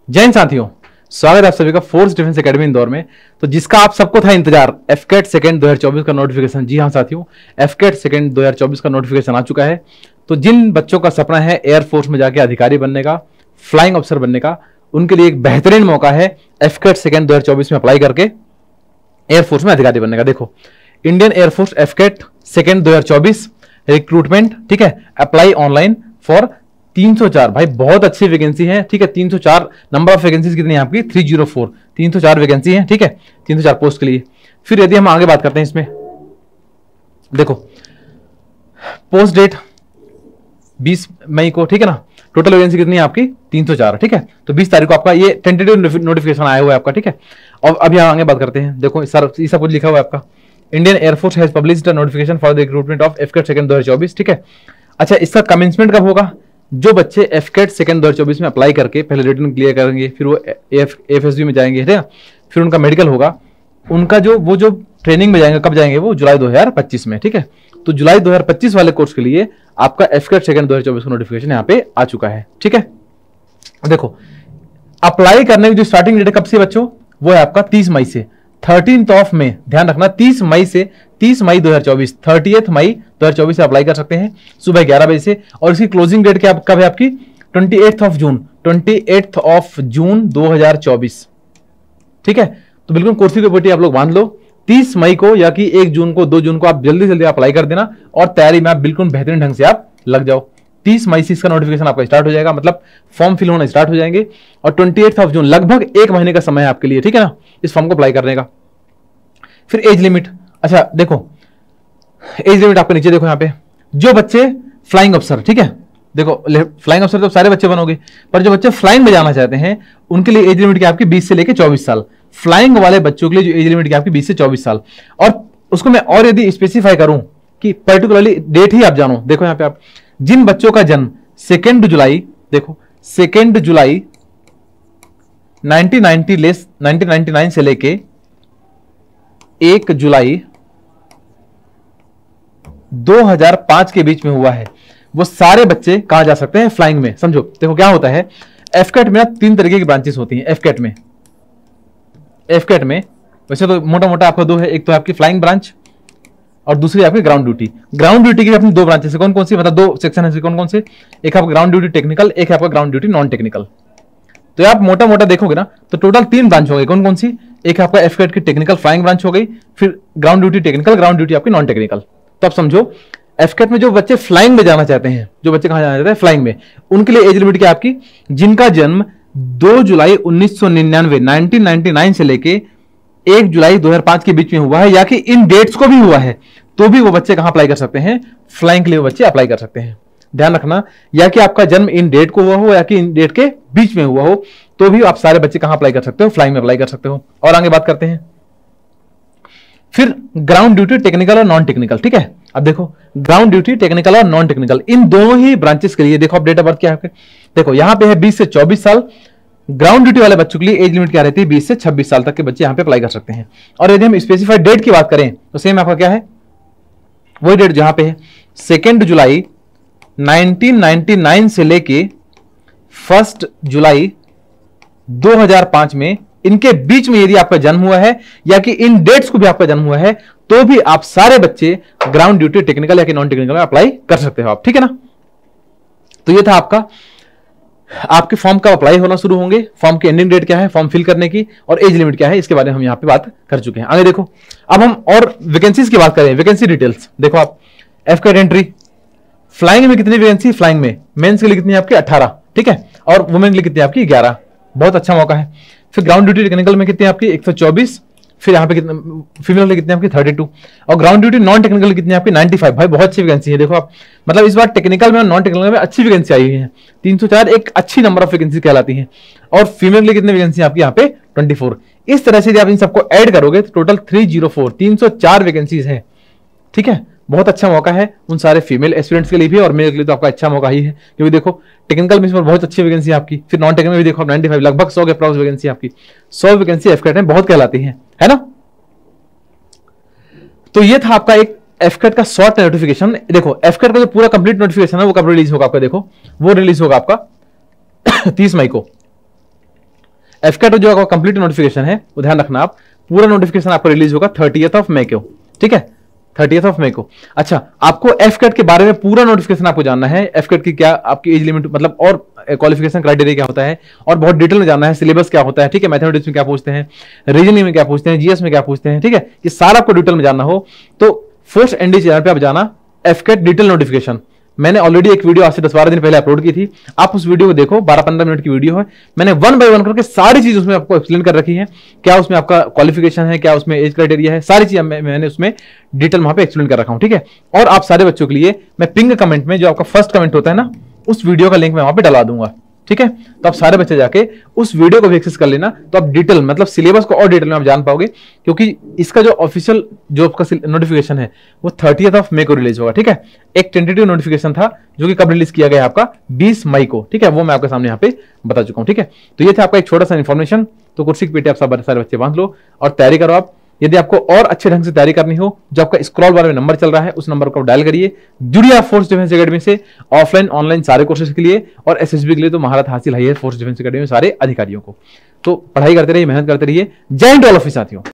जय हिंद साथियों, स्वागत है आप सभी का फोर्स डिफेंस एकेडमी इंदौर में। तो जिसका आप सबको था इंतजार, एफकेट सेकंड 2024 का नोटिफिकेशन। जी हाँ साथियों, एफकेट सेकंड 2024 का नोटिफिकेशन आ चुका है। तो जिन बच्चों का सपना है एयरफोर्स में जाके अधिकारी बनने का, फ्लाइंग ऑफिसर बनने का, उनके लिए एक बेहतरीन मौका है एफकेट सेकंड 2024 में अप्लाई करके एयरफोर्स में अधिकारी बनने का। देखो, इंडियन एयरफोर्स एफकेट सेकंड 2024 रिक्रूटमेंट, ठीक है, अप्लाई ऑनलाइन फॉर 304। भाई बहुत अच्छी वैकेंसी है, ठीक है। 304 नंबर ऑफ वैकेंसीज कितनी है आपकी? 304, 304 वैकेंसी है, ठीक है, 304 पोस्ट के लिए। फिर यदि हम आगे बात करते हैं इसमें, देखो पोस्ट डेट 20 मई को, ठीक है ना। टोटल वैकेंसी कितनी है आपकी? 304, ठीक है। तो 20 तारीख को आपका ये टेंटेटिव नोटिफिकेशन आया हुआ है आपका, ठीक है। और अब यहाँ आगे बात करते हैं। देखो सर, ये सब कुछ लिखा हुआ है आपका, Indian Air Force has published notification for the recruitment of AFCAT second 2024, ठीक है। अच्छा, इसका कमेंसमेंट कब होगा? जो बच्चे एफकेट सेकंड 2024 में अप्लाई करके पहले रिटर्न क्लियर करेंगे, फिर वो एफएसबी में जाएंगे, ठीक है, फिर उनका मेडिकल होगा, उनका जो ट्रेनिंग में जाएंगे, कब जाएंगे वो? जुलाई 2025 में, ठीक है। तो जुलाई 2025 वाले कोर्स के लिए आपका एफकेट सेकंड 2024 का नोटिफिकेशन यहाँ पे आ चुका है, ठीक है। देखो, अप्लाई करने की जो स्टार्टिंग डेट है कब से बच्चों? वो है आपका 30 मई से, 13th ऑफ मई, ध्यान रखना, 30 मई से 30 मई 2024, 30th मई 2024 से अप्लाई कर सकते हैं सुबह 11 बजे से। और इसकी क्लोजिंग डेट क्या कब है आपकी? 28th of June, 28th of June 2024, ठीक है। तो बिल्कुल कुर्सी की बेटी आप लोग बांध लो, 30 मई को या कि 1 जून को, 2 जून को आप जल्दी जल्दी अप्लाई कर देना और तैयारी में आप बिल्कुल बेहतरीन ढंग से आप लग जाओ। 30 मई से इसका नोटिफिकेशन आपका स्टार्ट हो जाएगा, मतलब फॉर्म फिल होना स्टार्ट हो जाएंगे। और 28th ऑफ जून, लगभग 1 महीने का समय है आपके लिए, ठीक है ना, इस फॉर्म को अप्लाई करने का। फिर एज लिमिट, अच्छा देखो एज लिमिट आपके नीचे देखो यहाँ पे, जो बच्चे फ्लाइंग अफसर, ठीक है, देखो फ्लाइंग अफसर तो सारे बच्चे बनोगे, पर जो बच्चे फ्लाइंग में जाना चाहते हैं उनके लिए एज लिमिट की आपकी 20 से लेकर 24 साल। फ्लाइंग वाले बच्चों के लिए जो एज लिमिट की आपकी 20 से 24 साल। और उसको मैं और यदि स्पेसिफाई करूं कि पर्टिकुलरली डेट ही आप जानो, देखो यहाँ पे आप, जिन बच्चों का जन्म 2 जुलाई, देखो 2 जुलाई 1999 से लेके 1 जुलाई 2005 के बीच में हुआ है, वो सारे बच्चे कहां जा सकते हैं? फ्लाइंग में। समझो, देखो क्या होता है, एफकेट में 3 तरीके की ब्रांचेस होती हैं। एफकेट में वैसे तो मोटा मोटा आपका 2 है, एक तो आपकी फ्लाइंग ब्रांच और दूसरी आपकी ग्राउंड ड्यूटी। ग्राउंड ड्यूटी की अपनी 2 ब्रांचेस है, कौन कौन सी? मतलब 2 सेक्शन है, कौन कौन से? एक आपका ग्राउंड ड्यूटी टेक्निकल, एक है आपका ग्राउंड ड्यूटी नॉन टेक्निकल। तो आप मोटा मोटा देखोगे ना तो टोटल 3 ब्रांच हो गई, कौन कौन सी? एक आपका एफकेट की टेक्निकल फ्लाइंग ब्रांच हो गई, फिर ground duty technical, ground duty आपकी नॉन टेक्निकल। तो आप समझो, एफकेट में जो बच्चे फ्लाइंग में जाना चाहते हैं, जो बच्चे कहां जाना चाहते हैं? फ्लाइंग में, उनके लिए एज लिमिट क्या आपकी? जिनका जन्म 2 जुलाई 1999 से लेके 1 जुलाई 2005 के बीच में हुआ है, या कि इन डेट्स को भी हुआ है, तो भी वो बच्चे कहां अप्लाई कर सकते हैं? फ्लाइंग के लिए वो बच्चे अप्लाई कर सकते हैं। ध्यान रखना, या कि आपका जन्म इन डेट को हुआ हो या कि इन डेट के बीच में हुआ हो, तो भी आप सारे बच्चे कहां अप्लाई कर सकते हो? फ्लाइंग में अप्लाई कर सकते हो। और आगे बात करते हैं फिर ग्राउंड ड्यूटी टेक्निकल और नॉन टेक्निकल, ठीक है। अब देखो, ग्राउंड ड्यूटी टेक्निकल और नॉन टेक्निकल, इन दोनों ही ब्रांचेस के लिए देखो अब डेट ऑफ बर्थ क्या है। देखो यहां पे है 20 से 24 साल। ग्राउंड ड्यूटी वाले बच्चों के लिए एज लिमिट क्या रहती है? 20 से 26 साल तक के बच्चे यहां पे अप्लाई कर सकते हैं। और यदि हम स्पेसिफाइड डेट की बात करें तो सेम आपका क्या है? वही डेट जहां पे है 2 जुलाई 1999 से लेके 1 जुलाई 2005 में, इनके बीच में यदि आपका जन्म हुआ है या कि इन डेट्स को भी आपका जन्म हुआ है, तो भी आप सारे बच्चे ग्राउंड ड्यूटी टेक्निकल या कि नॉन टेक्निकल में अप्लाई कर सकते हो आप, ठीक है ना। तो ये था आपके फॉर्म कब अप्लाई होना शुरू होंगे, फॉर्म की एंडिंग डेट क्या है फॉर्म फिल करने की, और एज लिमिट क्या है, इसके बारे में हम यहां पे बात कर चुके हैं। आगे देखो, अब हम और वैकेंसीज की बात करें, वैकेंसी डिटेल्स देखो आप। एफकेट एंट्री, फ्लाइंग में कितनी वैकेंसी? फ्लाइंग में मेंस के लिए कितनी है आपकी? 18, ठीक है, और वुमेन के लिए कितनी है आपकी? 11। बहुत अच्छा मौका है। फिर ग्राउंड ड्यूटी टेक्निकल में कितनी है आपकी? 124। फिर यहाँ पे कितने फीमेल के कितने आपकी? 32। और ग्राउंड ड्यूटी नॉन टेक्निकल कितनी है आपकी? 95। भाई बहुत अच्छी वैकेंसी है। देखो आप, मतलब इस बार टेक्निकल में और नॉन टेक्निकल में अच्छी वैकेंसी आई हुई है। 304 एक अच्छी नंबर ऑफ वैकेंसी कहलाती है। और फीमेल के लिए कितनी वैकेंसी आपकी यहाँ पे? 24। इस तरह से यदि आप इन सबको ऐड करोगे तो टोटल 304 वैकेंसीज है, ठीक है। बहुत अच्छा मौका है उन सारे फीमेल एस्पिरेंट्स के लिए भी, और मेरे लिए तो आपका अच्छा मौका ही है, क्योंकि देखो टेक्निकल में इसमें बहुत अच्छी वैकेंसी है आपकी। फिर नॉन टेक्निकल में भी देखो 95, लगभग 100 के अप्रॉक्स वैकेंसी आपकी। 100 वैकेंसी एफकेट में बहुत कहलाती है ना। तो ये था आपका एक एफकेट का शॉर्ट नोटिफिकेशन। देखो एफकेट का जो पूरा कंप्लीट नोटिफिकेशन है वो कब रिलीज होगा आपका? देखो वो रिलीज होगा आपका 30 मई को, एफकेट जो आपका कंप्लीट नोटिफिकेशन है वो ध्यान रखना आप, पूरा नोटिफिकेशन आपको रिलीज होगा 30 मई को, ठीक है, 30 मई को। अच्छा, आपको एफकेट के बारे में पूरा नोटिफिकेशन आपको जानना है, एफकेट की क्या आपकी एज लिमिट मतलब और क्वालिफिकेशन क्राइटेरिया क्या होता है, और बहुत डिटेल में जानना है, सिलेबस क्या होता है, ठीक है, मैथमेटिक्स में क्या पूछते हैं, रीजनिंग में क्या पूछते हैं, जीएस में क्या पूछते हैं, ठीक है, ये सारा आपको डिटेल में जानना हो तो फोर्स एनडी चैनल पे आप जाना, एफकेट डिटेल नोटिफिकेशन। मैंने ऑलरेडी एक वीडियो आज से 10-12 दिन पहले अपलोड की थी, आप उस वीडियो को देखो, 12-15 मिनट की वीडियो है। मैंने 1 बाय 1 करके सारी चीज उसमें आपको एक्सप्लेन कर रखी है, क्या उसमें आपका क्वालिफिकेशन है, क्या उसमें एज क्राइटेरिया है, सारी चीज मैंने उसमें डिटेल वहां पे एक्सप्लेन कर रखा हूं, ठीक है। और आप सारे बच्चों के लिए मैं पिंग कमेंट में जो आपका फर्स्ट कमेंट होता है ना, उस वीडियो का लिंक मैं वहां पे डला दूंगा, ठीक है। तो आप सारे बच्चे जाके उस वीडियो को भी एक्सेस कर लेना, तो आप डिटेल मतलब सिलेबस को और डिटेल में आप जान पाओगे, क्योंकि इसका जो ऑफिशियल जो आपका नोटिफिकेशन है वो 30 मई को रिलीज होगा, ठीक है। एक टेंटेटिव नोटिफिकेशन था जो कि कब रिलीज किया गया आपका 20 मई को, ठीक है, वो मैं आपके सामने यहाँ पे बता चुका हूँ, ठीक है। तो ये था आपका एक छोटा सा इन्फॉर्मेशन। तो कुर्सी के पेटे आप सब सारे बच्चे बांध लो और तैयारी करो आप। यदि आपको और अच्छे ढंग से तैयारी करनी हो, जो आपका स्क्रॉल बार में नंबर चल रहा है उस नंबर को डायल करिए, जुड़िए आप फोर्स डिफेंस एकेडमी से, ऑफलाइन ऑनलाइन सारे कोर्सेज के लिए और एसएसबी के लिए तो महारत हासिल है फोर्स डिफेंस एकेडमी में सारे अधिकारियों को। तो पढ़ाई करते रहिए, मेहनत करते रहिए। जय हिंद ऑल ऑफ यू साथियों।